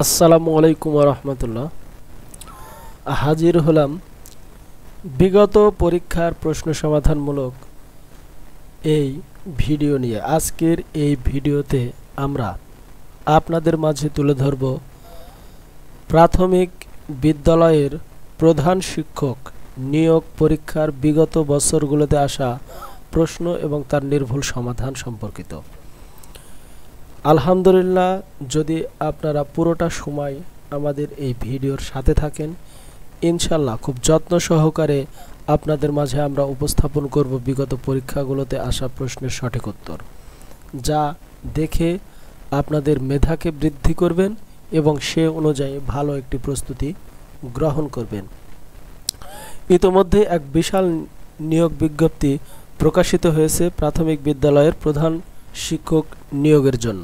আসসালামু আলাইকুম ওয়া রাহমাতুল্লাহ। হাজির হলাম বিগত পরীক্ষার প্রশ্ন সমাধানমূলক এই ভিডিও নিয়ে। আজকের এই ভিডিওতে আমরা আপনাদের মাঝে তুলে ধরব প্রাথমিক বিদ্যালয়ের প্রধান শিক্ষক নিয়োগ পরীক্ষার বিগত বছরগুলোতে আসা প্রশ্ন এবং তার নির্ভুল সমাধান সম্পর্কিত। আলহামদুলিল্লাহ, যদি আপনারা পুরোটা সময় আমাদের এই ভিডিওর সাথে থাকেন, ইনশাল্লাহ খুব যত্ন সহকারে আপনাদের মাঝে আমরা উপস্থাপন করব বিগত পরীক্ষাগুলোতে আসা প্রশ্নের সঠিক উত্তর, যা দেখে আপনাদের মেধাকে বৃদ্ধি করবেন এবং সে অনুযায়ী ভালো একটি প্রস্তুতি গ্রহণ করবেন। ইতোমধ্যে এক বিশাল নিয়োগ বিজ্ঞপ্তি প্রকাশিত হয়েছে প্রাথমিক বিদ্যালয়ের প্রধান শিক্ষক নিয়োগের জন্য।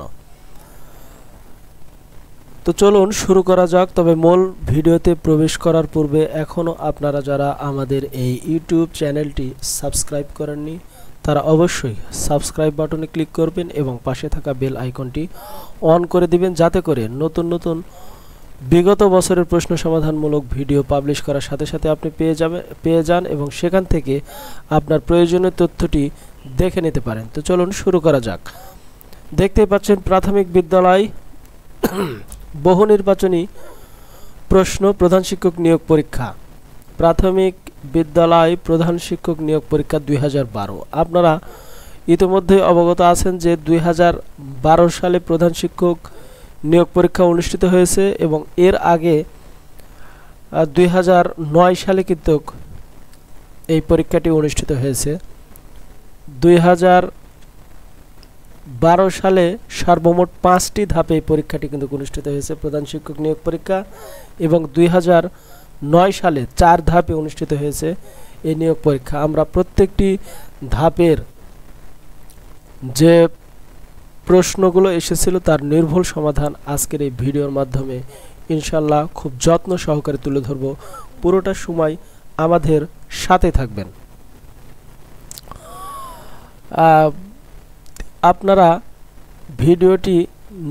তো চলুন শুরু করা যাক। তবে মূল ভিডিওতে প্রবেশ করার পূর্বে এখনও আপনারা যারা আমাদের এই ইউটিউব চ্যানেলটি সাবস্ক্রাইব করেননি, তারা অবশ্যই সাবস্ক্রাইব বাটনে ক্লিক করবেন এবং পাশে থাকা বেল আইকনটি অন করে দিবেন, যাতে করে নতুন নতুন বিগত বছরের প্রশ্ন সমাধানমূলক ভিডিও পাবলিশ করার সাথে সাথে আপনি পেয়ে যান এবং সেখান থেকে আপনার প্রয়োজনীয় তথ্যটি দেখে নিতে পারেন। তো চলুন শুরু করা যাক। দেখতেই পাচ্ছেন প্রাথমিক বিদ্যালয় বহু নির্বাচনী প্রশ্ন প্রধান শিক্ষক নিয়োগ পরীক্ষা। প্রাথমিক বিদ্যালয় প্রধান শিক্ষক নিয়োগ পরীক্ষা 2012। আপনারা ইতিমধ্যে অবগত আছেন যে 2012 সালে প্রধান শিক্ষক নিয়োগ পরীক্ষা অনুষ্ঠিত হয়েছে এবং এর আগে 2009 সালে কিন্তু এই পরীক্ষাটি অনুষ্ঠিত হয়েছে। 2012 সালে সর্বমোট 5টি ধাপে এই পরীক্ষাটি কিন্তু অনুষ্ঠিত হয়েছে প্রধান শিক্ষক নিয়োগ পরীক্ষা, এবং 2009 সালে 4 ধাপে অনুষ্ঠিত হয়েছে এই নিয়োগ পরীক্ষা। আমরা প্রত্যেকটি ধাপের যে প্রশ্নগুলো এসেছিল তার নির্ভুল সমাধান আজকের এই ভিডিওর মাধ্যমে ইনশাল্লাহ খুব যত্ন সহকারে তুলে ধরব। পুরোটা সময় আমাদের সাথে থাকবেন। আপনারা ভিডিওটি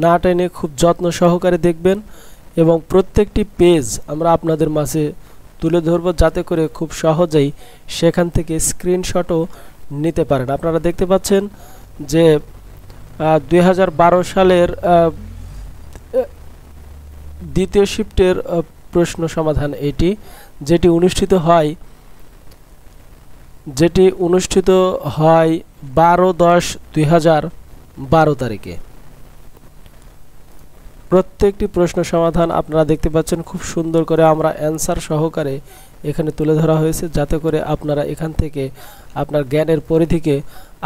না টেনে খুব যত্ন সহকারে দেখবেন এবং প্রত্যেকটি পেজ আমরা আপনাদের মাঝে তুলে ধরব, যাতে করে খুব সহজেই সেখান থেকে স্ক্রিনশটও নিতে পারেন। আপনারা দেখতে পাচ্ছেন যে 2012 সালের দ্বিতীয় শিফটের প্রশ্ন সমাধান এটি, যেটি অনুষ্ঠিত হয় 12/10/2012 তারিখে। প্রত্যেকটি প্রশ্ন সমাধান আপনারা দেখতে পাচ্ছেন খুব সুন্দর করে আমরা অ্যান্সার সহকারে এখানে তুলে ধরা হয়েছে, যাতে করে আপনারা এখান থেকে আপনার জ্ঞানের পরিধিকে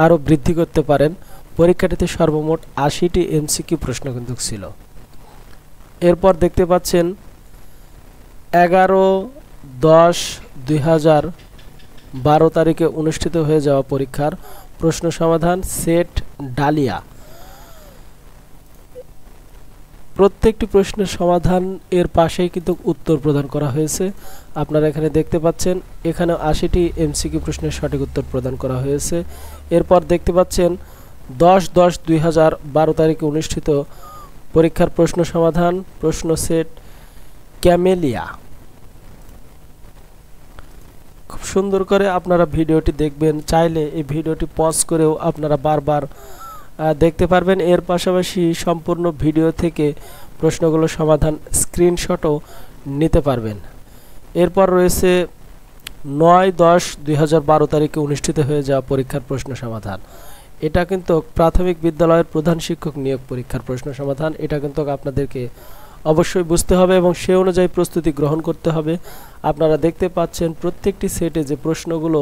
আরও বৃদ্ধি করতে পারেন। পরীক্ষাটিতে সর্বমোট 80টি এমসিকিউ প্রশ্ন কিন্তু ছিল। এরপর দেখতে পাচ্ছেন 11/10/2012 তারিখে অনুষ্ঠিত হয়ে যাওয়া পরীক্ষার প্রশ্ন সমাধান সেট ডালিয়া। প্রত্যেকটি প্রশ্নের সমাধান এর পাশেই কিন্তু উত্তর প্রদান করা হয়েছে। আপনারা এখানে দেখতে পাচ্ছেন এখানে 80টি এমসিকিউ প্রশ্নের সঠিক উত্তর প্রদান করা হয়েছে। এরপর দেখতে পাচ্ছেন 10/10/2012 তারিখে অনুষ্ঠিত পরীক্ষার প্রশ্ন সমাধান প্রশ্ন সেট ক্যামেলিয়া। খুব সুন্দর করে আপনারা ভিডিওটি দেখবেন, চাইলে এই ভিডিওটি পজ করেও আপনারা বারবার দেখতে পারবেন। এর পাশাপাশি সম্পূর্ণ ভিডিও থেকে প্রশ্নগুলো সমাধান স্ক্রিনশটও নিতে পারবেন। এরপর রয়েছে 9/10/2012 তারিখে অনুষ্ঠিত হয়ে যাওয়া পরীক্ষার প্রশ্ন সমাধান। এটা কিন্তু প্রাথমিক বিদ্যালয়ের প্রধান শিক্ষক নিয়োগ পরীক্ষার প্রশ্ন সমাধান। এটা কিন্তু আপনাদেরকে অবশ্যই বুঝতে হবে এবং সে অনুযায়ী প্রস্তুতি গ্রহণ করতে হবে। আপনারা দেখতে পাচ্ছেন প্রত্যেকটি সেটে যে প্রশ্নগুলো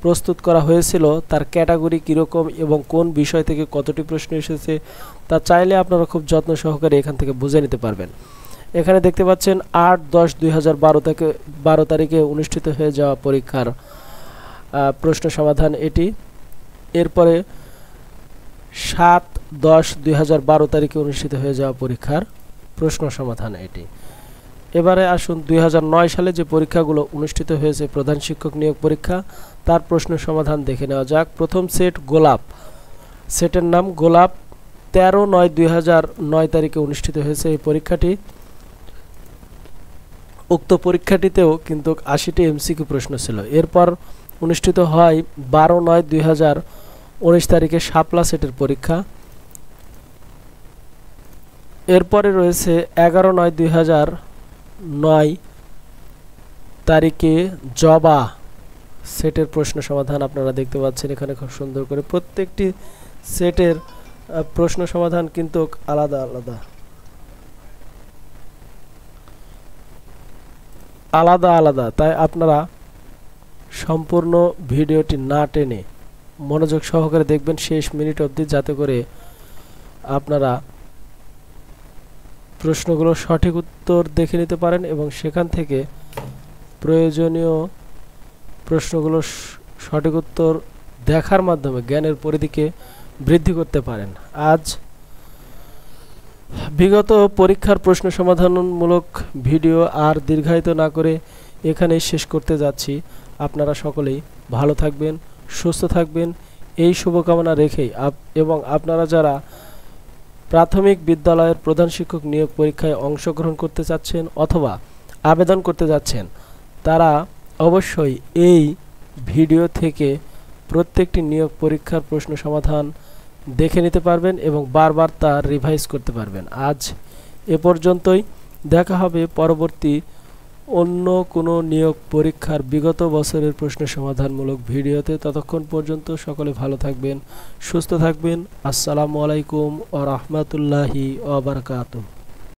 প্রস্তুত করা হয়েছিল তার ক্যাটাগরি কীরকম এবং কোন বিষয় থেকে কতটি প্রশ্ন এসেছে তা চাইলে আপনারা খুব যত্ন সহকারে এখান থেকে বুঝে নিতে পারবেন। এখানে দেখতে পাচ্ছেন 8/10/2012 তারিখে অনুষ্ঠিত হয়ে যাওয়া পরীক্ষার প্রশ্ন সমাধান এটি। এরপরে 7/10/2012 তারিখে অনুষ্ঠিত হয়ে যাওয়া পরীক্ষার প্রশ্ন সমাধান এটি। এবারে আসুন 2009 সালে যে পরীক্ষাগুলো অনুষ্ঠিত হয়েছে প্রধান শিক্ষক নিয়োগ পরীক্ষা তার প্রশ্ন সমাধান দেখে নেওয়া যাক। প্রথম সেট গোলাপ, সেটের নাম গোলাপ। 13/9/2009 তারিখে অনুষ্ঠিত হয়েছে এই পরীক্ষাটি। উক্ত পরীক্ষাটিতেও কিন্তু 80টি এমসিকিউ প্রশ্ন ছিল। এরপর অনুষ্ঠিত হয় 12/9/2019 তারিখে শাপলা সেটের পরীক্ষা। এরপরে রয়েছে 11/9/2009 তারিখে জবা সেটের প্রশ্ন সমাধান। আপনারা দেখতে পাচ্ছেন এখানে খুব সুন্দর করে প্রত্যেকটি সেটের প্রশ্ন সমাধান কিন্তু আলাদা আলাদা, তাই আপনারা সম্পূর্ণ ভিডিওটি না টেনে মনোযোগ সহকারে দেখবেন শেষ মিনিট অবধি, যাতে করে আপনারা প্রশ্নগুলো সঠিক উত্তর দেখে নিতে পারেন এবং সেখান থেকে প্রয়োজনীয় প্রশ্নগুলো সঠিক উত্তর দেখার মাধ্যমে জ্ঞানের পরিধিকে বৃদ্ধি করতে পারেন। আজ বিগত পরীক্ষার প্রশ্ন সমাধানমূলক ভিডিও আর দীর্ঘায়িত না করে এখানেই শেষ করতে যাচ্ছি। আপনারা সকলেই ভালো থাকবেন, সুস্থ থাকবেন এই শুভকামনা রেখেই এবং আপনারা যারা প্রাথমিক বিদ্যালয়ের প্রধান শিক্ষক নিয়োগ পরীক্ষায় অংশগ্রহণ করতে চাচ্ছেন অথবা আবেদন করতে যাচ্ছেন, তারা অবশ্যই এই ভিডিও থেকে প্রত্যেকটি নিয়োগ পরীক্ষার প্রশ্ন সমাধান দেখে নিতে পারবেন এবং বারবার তা রিভাইজ করতে পারবেন। আজ এ পর্যন্তই, দেখা হবে পরবর্তী অন্য কোনো নিয়োগ পরীক্ষার বিগত বছরের প্রশ্ন সমাধানমূলক ভিডিওতে। ততক্ষণ পর্যন্ত সকলে ভালো থাকবেন, সুস্থ থাকবেন। আসসালামু আলাইকুম ওয়া রাহমাতুল্লাহি ওয়া বারাকাতুহু।